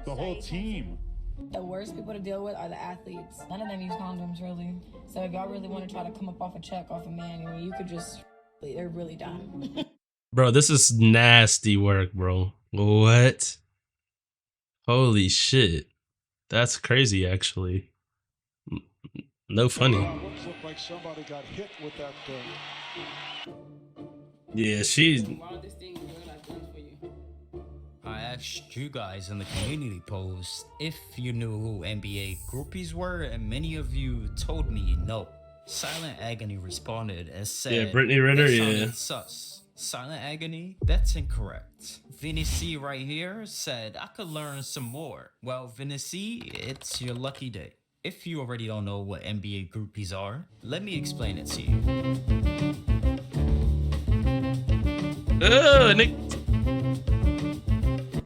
The whole team. The worst people to deal with are the athletes. None of them use condoms, really. So if y'all really want to try to come up off a check off a man, I mean, you could just, they're really dumb. Bro, this is nasty work, bro. What? Holy shit. That's crazy, actually. No funny. Looked like somebody got hit with that. Yeah, she... I asked you guys in the community post if you knew who NBA groupies were, and many of you told me no. Silent Agony responded and said, Yeah, Brittany Renner, "That sounded yeah. sus." Silent Agony? That's incorrect. Vinny C right here said, "I could learn some more." Well, Vinny C, it's your lucky day. If you already don't know what NBA groupies are, let me explain it to you. Nick.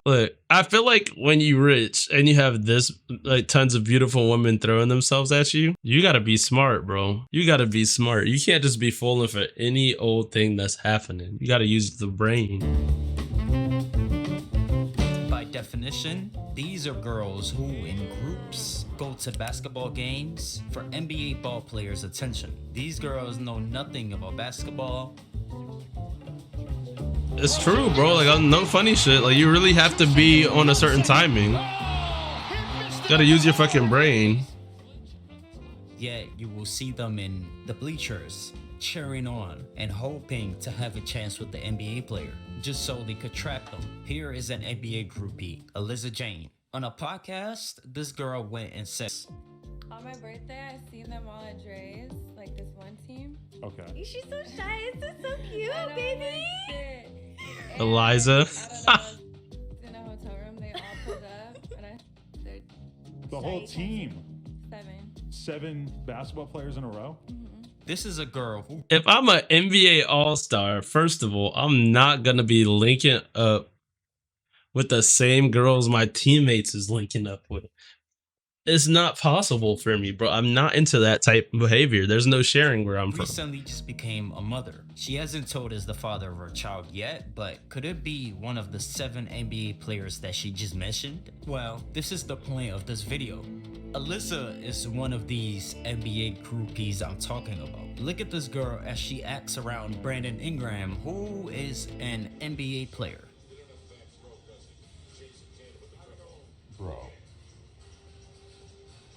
Look, I feel like when you rich and you have this, like, tons of beautiful women throwing themselves at you, you gotta be smart, bro. You gotta be smart. You can't just be falling for any old thing that's happening. You gotta use the brain. By definition, these are girls who, in groups, go to basketball games for NBA ball players' attention. These girls know nothing about basketball. It's true, bro. Like, no funny shit. Like, you really have to be on a certain timing. Gotta use your fucking brain. Yet you will see them in the bleachers, cheering on and hoping to have a chance with the NBA player, just so they could trap them. Here is an NBA groupie, Eliza Jane. On a podcast, this girl went and said, on my birthday, I seen them all at Dre's, like this one team. Okay. She's so shy. It's so cute, baby. Eliza. I was in a hotel room. They all pulled up, and they're The whole team. 7. 7 basketball players in a row. this is a girl who If I'm an NBA All-Star, first of all, I'm not gonna be linking up with the same girls my teammates is linking up with. It's not possible for me, bro. I'm not into that type of behavior. There's no sharing where I'm from. recently just became a mother. She hasn't told us the father of her child yet, but could it be one of the 7 NBA players that she just mentioned? Well, this is the point of this video. Alyssa is one of these NBA groupies I'm talking about. Look at this girl as she acts around Brandon Ingram, who is an NBA player. Bro.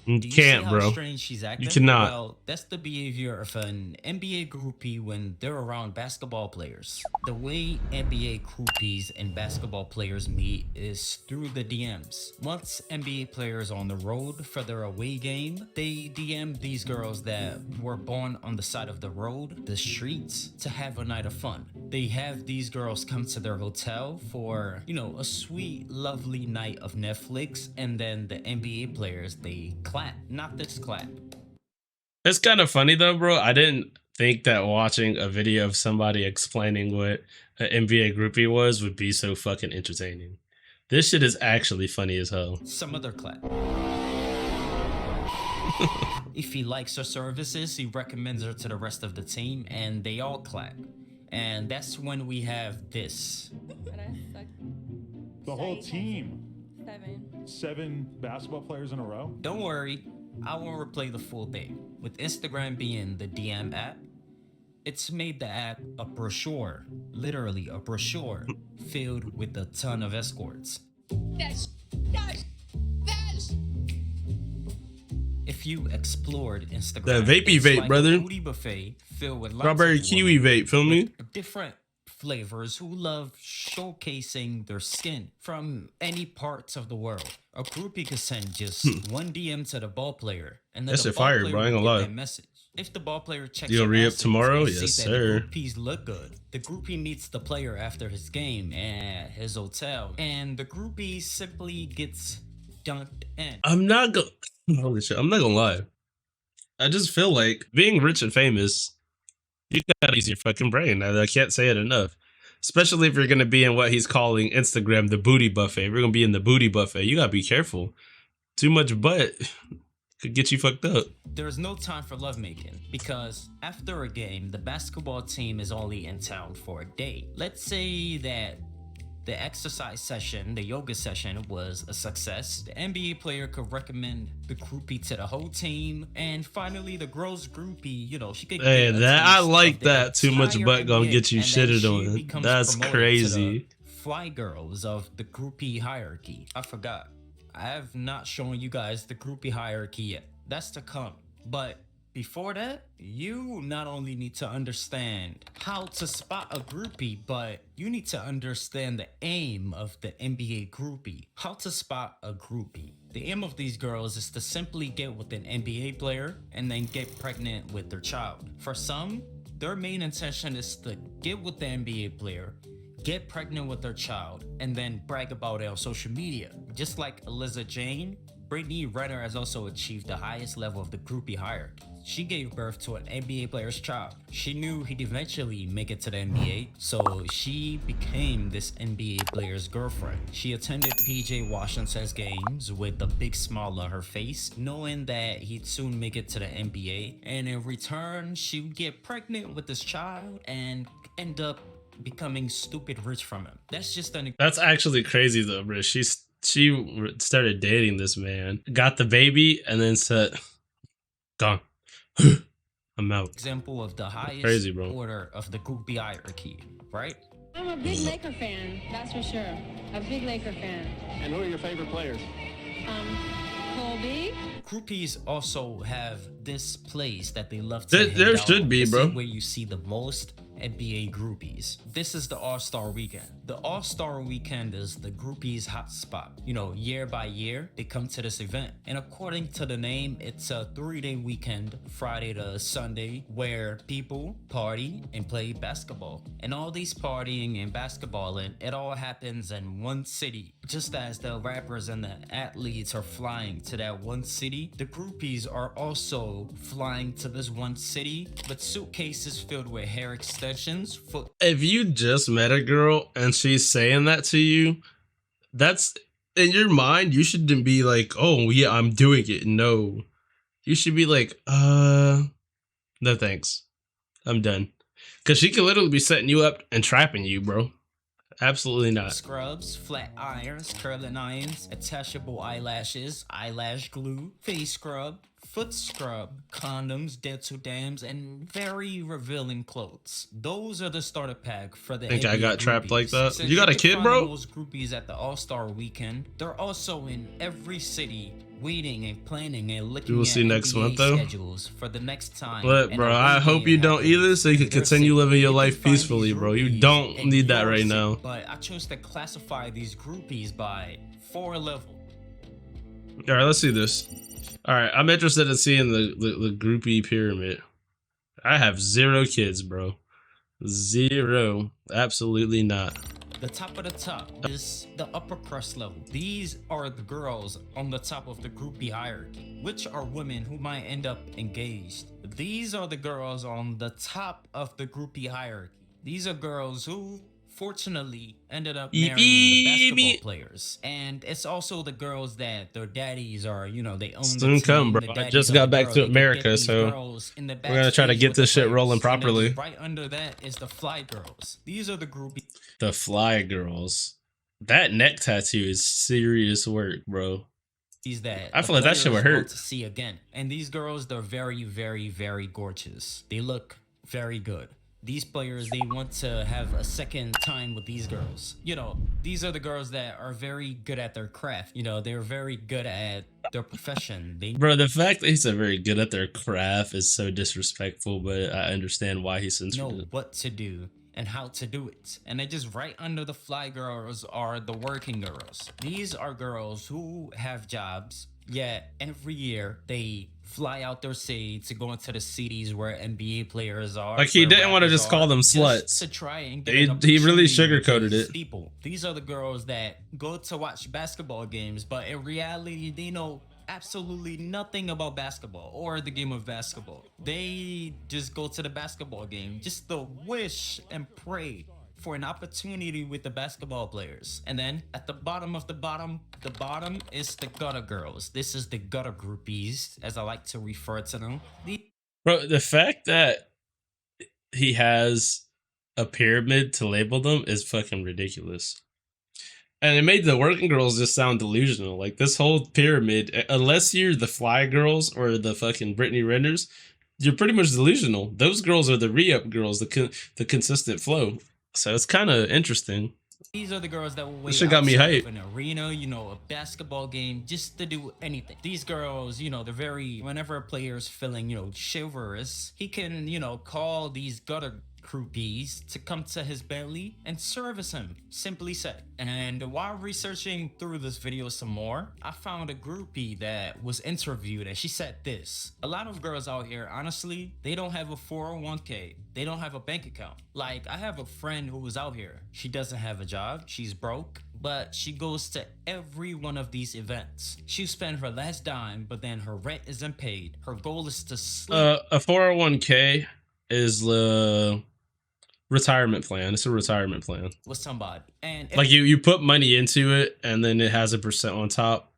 You Do you see can't, how bro. strange she's acting? You cannot. Well, that's the behavior of an NBA groupie when they're around basketball players. The way NBA groupies and basketball players meet is through the DMs. Once NBA players are on the road for their away game, they DM these girls that were born on the side of the road, the streets, to have a night of fun. They have these girls come to their hotel for, you know, a sweet, lovely night of Netflix, and then the NBA players, they clap. Not this clap. It's kind of funny though, bro. I didn't think that watching a video of somebody explaining what an NBA groupie was would be so fucking entertaining. This shit is actually funny as hell. Some other clap. If he likes her services, he recommends her to the rest of the team, and they all clap. And that's when we have this. And I sucked. The whole team. 7. 7 basketball players in a row. Don't worry, I won't replay the full thing. With Instagram being the DM app, it's made the app a brochure, literally a brochure, filled with a ton of escorts. If you explored Instagram, That vapey it's vape, like brother. a booty buffet filled with lots Strawberry of kiwi women vape, feel me? with different flavors who love showcasing their skin from any parts of the world. A groupie could send just one DM to the ball player, and then That the shit ball fire, player bro. I ain't will gonna get lie. that message. If the ball player checks You gonna your re-up message tomorrow? and Yes, see that sir. the groupies look good, the groupie meets the player after his game at his hotel, and the groupie simply gets dunked in. I'm not gonna. Holy shit! I'm not gonna lie. I just feel like being rich and famous, you gotta use your fucking brain. I can't say it enough. Especially if you're gonna be in what he's calling Instagram the booty buffet. If you're gonna be in the booty buffet, you gotta be careful. Too much butt could get you fucked up. There's no time for lovemaking because after a game, the basketball team is only in town for a day. Let's say that the exercise session, the yoga session was a success, the NBA player could recommend the groupie to the whole team, and finally the girl's groupie, you know, she could Hey, get a that I taste like of the that. Too much entire butt gonna NBA, get you and then shitted she on. becomes That's promoted to the crazy. fly girls of the groupie hierarchy. I forgot. I have not shown you guys the groupie hierarchy yet. That's to come. But before that, you not only need to understand how to spot a groupie, but you need to understand the aim of the NBA groupie. How to spot a groupie. The aim of these girls is to simply get with an NBA player and then get pregnant with their child. For some, their main intention is to get with the NBA player, get pregnant with their child, and then brag about it on social media. Just like Eliza Jane, Brittany Renner has also achieved the highest level of the groupie hierarchy. She gave birth to an NBA player's child. She knew he'd eventually make it to the NBA, so she became this NBA player's girlfriend. She attended PJ Washington's games with a big smile on her face, knowing that he'd soon make it to the NBA, and in return, she would get pregnant with this child and end up becoming stupid rich from him. That's just an That's actually crazy though, bro. She started dating this man, got the baby, and then said, "Gone, I'm out." example of the highest Crazy, bro. order of the groupie hierarchy, right? I'm a big Laker fan, that's for sure. A big Laker fan. And who are your favorite players? Kobe. Groupies also have this place that they love to There- hang there out should on. be, This bro. is where you see the most NBA groupies. This is the All-Star Weekend. The All-Star Weekend is the groupies hotspot. You know, year by year, they come to this event. And according to the name, it's a 3-day weekend, Friday to Sunday, where people party and play basketball. And all these partying and basketballing, it all happens in one city. Just as the rappers and the athletes are flying to that one city, the groupies are also flying to this one city with suitcases filled with hair extensions, foot If you just met a girl and she's saying that to you, that's in your mind. You shouldn't be like, "Oh yeah, I'm doing it." No, you should be like, no thanks, I'm done." Because she could literally be setting you up and trapping you, bro. Absolutely not. scrubs, flat irons, curling irons, attachable eyelashes, eyelash glue, face scrub, foot scrub, condoms, dental dams, and very revealing clothes. Those are the starter pack for the Think I NBA got trapped groupies. like that? Since You got a can kid, find bro? Those groupies at the All-Star Weekend. They're also in every city, waiting and planning and looking will at see next NBA month, though. schedules for the next time. But and bro, a I big hope game you don't happens either, so you can in their continue city. living your You can life find these peacefully, bro. You groupies don't in need that your right city, now. But I chose to classify these groupies by 4 levels. All right, let's see this. All right, I'm interested in seeing the groupie pyramid. I have 0 kids, bro. 0. Absolutely not. The top of the top is the upper crust level. These are the girls on the top of the groupie hierarchy, which are women who might end up engaged. These are the girls on the top of the groupie hierarchy. These are girls who fortunately ended up marrying the basketball players. And it's also the girls that their daddies are, you know, they own the Soon team, come, bro. the I daddies just of got the back girl. to They could get America, these so girls in the we're gonna try to backstage get with the this shit players. rolling And then properly. just right under that is the fly girls. These are the groupies. The fly girls. That neck tattoo is serious work, bro. That I the feel like that shit would players hurt. want to see again. And these girls, they're very, very, very gorgeous. They look very good. These players, they want to have a second time with these girls. You know, these are the girls that are very good at their craft. You know, they're very good at their profession. They Bro, the fact that he's so very good at their craft is so disrespectful, but I understand why he censored know it. what to do and how to do it. And then just right under the fly girls are the working girls. These are girls who have jobs, yet every year they fly out their city to go into the cities where NBA players are. Like, he where didn't wanna rappers just call are, them just sluts. to try and get He- an he really opportunity with sugarcoated these it. people. These are the girls that go to watch basketball games, but in reality, they know absolutely nothing about basketball or the game of basketball. They just go to the basketball game just to wish and pray for an opportunity with the basketball players. And then at the bottom of the bottom is the gutter girls. This is the gutter groupies, as I like to refer to them. Bro, the fact that he has a pyramid to label them is fucking ridiculous. And it made the working girls just sound delusional. Like this whole pyramid, unless you're the Fly Girls or the fucking Brittany Renners, you're pretty much delusional. Those girls are the re-up girls, the consistent flow. So it's kind of interesting. These are the girls that will wait This shit got me outside hyped. of an arena, you know, a basketball game, just to do anything. These girls, you know, they're very, whenever a player's feeling, you know, chivalrous, he can, you know, call these gutter groupies to come to his Bentley and service him, simply said. And while researching through this video some more, I found a groupie that was interviewed and she said this: a lot of girls out here, honestly, they don't have a 401k, they don't have a bank account. Like, I have a friend who was out here, she doesn't have a job, she's broke, but she goes to every one of these events. She spent her last dime, but then her rent isn't paid. Her goal is to sleep A 401k is the retirement plan. It's a retirement plan. with somebody. And Like you put money into it and then it has a percent on top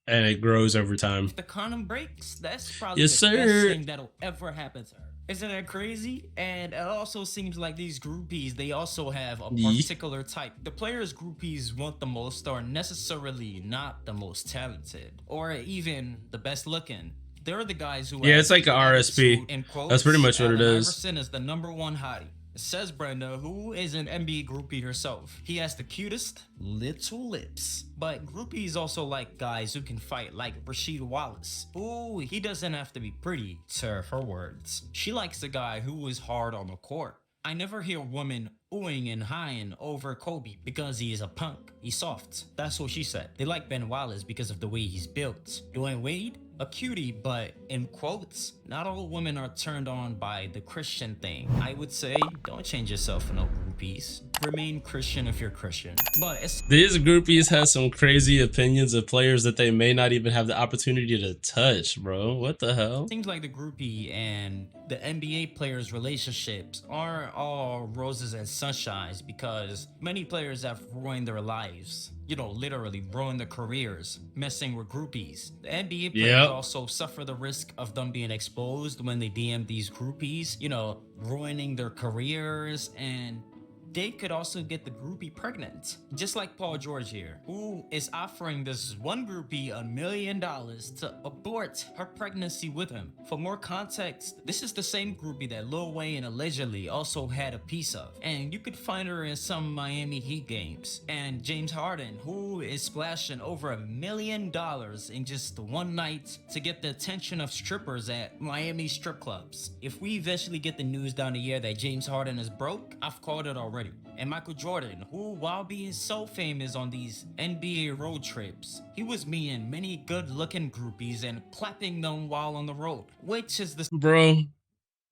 and it grows over time. if the condom breaks, that's probably Yes, the best sir. thing that'll ever happen to her. Isn't that crazy? And it also seems like these groupies, they also have a Ye- particular type. The players groupies want the most are necessarily not the most talented or even the best looking. They're the guys who Yeah, have it's like a RSP. attitude, in quotes. That's pretty much what it Allen is. Iverson is the #1 hottie. Says Brenda, who is an NBA groupie herself. He has the cutest little lips. But groupies also like guys who can fight, like Rasheed Wallace. Ooh, he doesn't have to be pretty, to her words. She likes a guy who is hard on the court. I never hear women oohing and hawing over Kobe because he is a punk. He's soft. That's what she said. They like Ben Wallace because of the way he's built. Dwayne Wade? A cutie, but in quotes, not all women are turned on by the Christian thing. I would say, don't change yourself for no groupies. Remain Christian if you're Christian. But it's These groupies have some crazy opinions of players that they may not even have the opportunity to touch, bro. What the hell? seems like the groupie and the NBA players' relationships aren't all roses and sunshines because many players have ruined their lives. You know, literally ruined their careers, messing with groupies. The NBA players Yep. also suffer the risk of them being exposed when they DM these groupies, you know, ruining their careers, and they could also get the groupie pregnant. Just like Paul George here, who is offering this one groupie $1 million to abort her pregnancy with him. For more context, this is the same groupie that Lil Wayne allegedly also had a piece of. And you could find her in some Miami Heat games. And James Harden, who is splashing over $1 million in just one night to get the attention of strippers at Miami strip clubs. If we eventually get the news down the year that James Harden is broke, I've called it already. And Michael Jordan, who, while being so famous on these NBA road trips, he was meeting many good-looking groupies and clapping them while on the road, which is the Bro,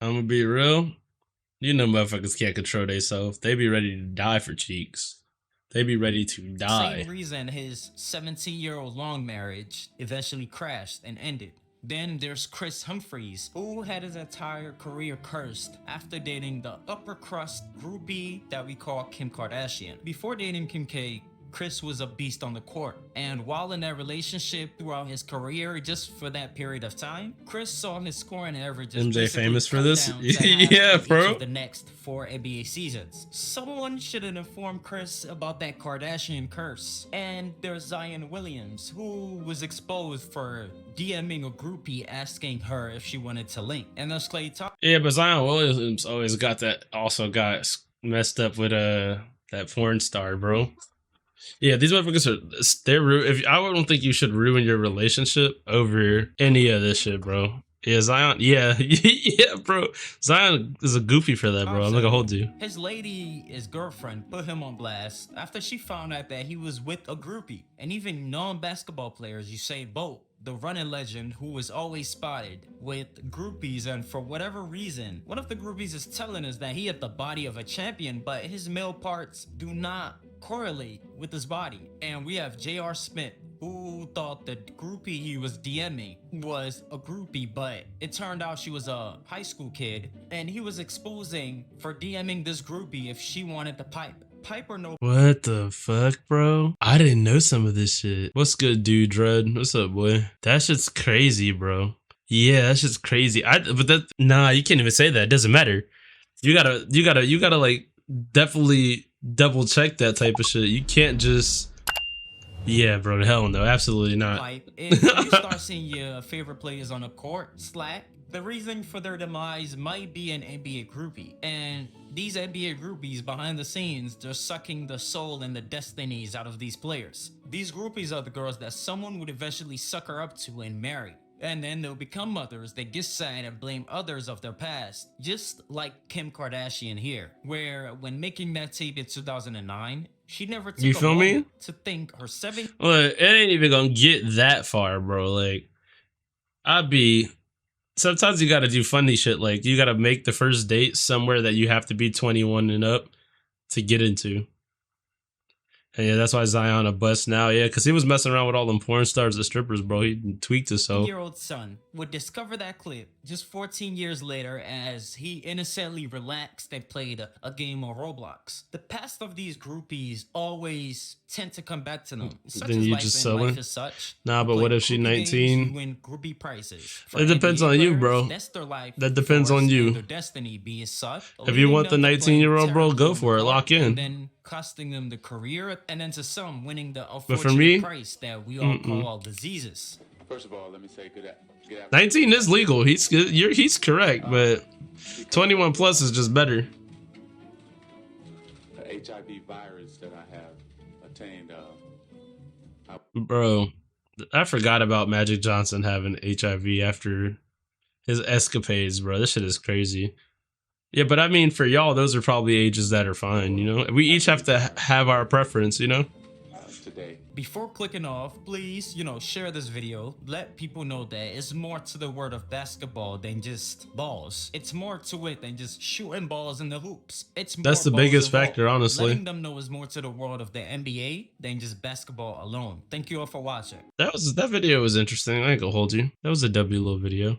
I'm gonna be real. You know motherfuckers can't control themselves. They be ready to die for cheeks. They be ready to die. same reason his 17-year-old long marriage eventually crashed and ended. Then there's Chris Humphries, who had his entire career cursed after dating the upper crust groupie that we call Kim Kardashian. Before dating Kim K, Chris was a beast on the court, and while in that relationship throughout his career, just for that period of time, Chris saw his scoring averages MJ basically famous for cut this? down to half Yeah, in each bro. of the next 4 NBA seasons. Someone should have informed Chris about that Kardashian curse. And there's Zion Williams, who was exposed for DMing a groupie asking her if she wanted to link. And there's Klay Thompson. Yeah, but Zion Williams always got that. Also got messed up with that porn star, bro. Yeah, these motherfuckers if I don't think you should ruin your relationship over any of this shit, bro. Yeah, Zion. Yeah, yeah, bro. Zion is a goofy for that, bro. I'm not gonna hold you. His lady, his girlfriend, put him on blast after she found out that he was with a groupie. And even non-basketball players, Usain Bolt, the running legend who was always spotted with groupies, and for whatever reason, one of the groupies is telling us that he had the body of a champion, but his male parts do not correlate with his body. And we have J.R. Smith, who thought the groupie he was DMing was a groupie, but it turned out she was a high school kid, and he was exposing for DMing this groupie if she wanted to pipe. Piper no. What the fuck, bro? I didn't know some of this shit. What's good, dude, Dread? What's up, boy? That shit's crazy, bro. Yeah, that shit's crazy. Nah, you can't even say that. It doesn't matter. You gotta like definitely double check that type of shit. You can't just. Yeah, bro. Hell no. Absolutely not. Like, if you start seeing your favorite players on the court slack, the reason for their demise might be an NBA groupie. And these NBA groupies behind the scenes, they're sucking the soul and the destinies out of these players. These groupies are the girls that someone would eventually sucker up to and marry. And then they'll become mothers that get sad and blame others of their past. Just like Kim Kardashian here, where when making that tape in 2009, she never took You a feel me? moment to think her 7 Look, it ain't even gonna get that far, bro. Like, sometimes you gotta do funny shit. Like, you gotta make the first date somewhere that you have to be 21 and up to get into. And yeah, that's why Zion a bust now. Yeah, because he was messing around with all them porn stars and strippers, bro. He tweaked himself. year-old son would discover that clip just 14 years later as he innocently relaxed and played a game of Roblox. The past of these groupies always tend to come back to them. Such Then as you life just and sell life it? is such. Nah, You but play what if she groupie games, 19? you win groupie prizes. For It depends NBA on you, players, bro. That's their life. That depends on forced you. and their destiny being sucked. If you want the leading them to playing 19-year-old, bro, go terrible for it. on the Lock court, in. And then costing them the career, and then to some winning the for unfortunate me, price that we all call diseases. First of all, let me say good afternoon. 19 is legal. He's good. He's correct, but 21 plus is just better. The HIV virus that I have attained, Bro, I forgot about Magic Johnson having HIV after his escapades, bro. This shit is crazy. Yeah, but I mean, for y'all, those are probably ages that are fine, you know? We each have to have our preference, you know? today. Before clicking off, please, share this video. Let people know that it's more to the world of basketball than just balls. It's more to it than just shooting balls in the hoops. It's more That's the balls biggest involved. factor, honestly. Letting them know it's more to the world of the NBA than just basketball alone. Thank you all for watching. That video was interesting. I ain't gonna hold you. That was a W little video.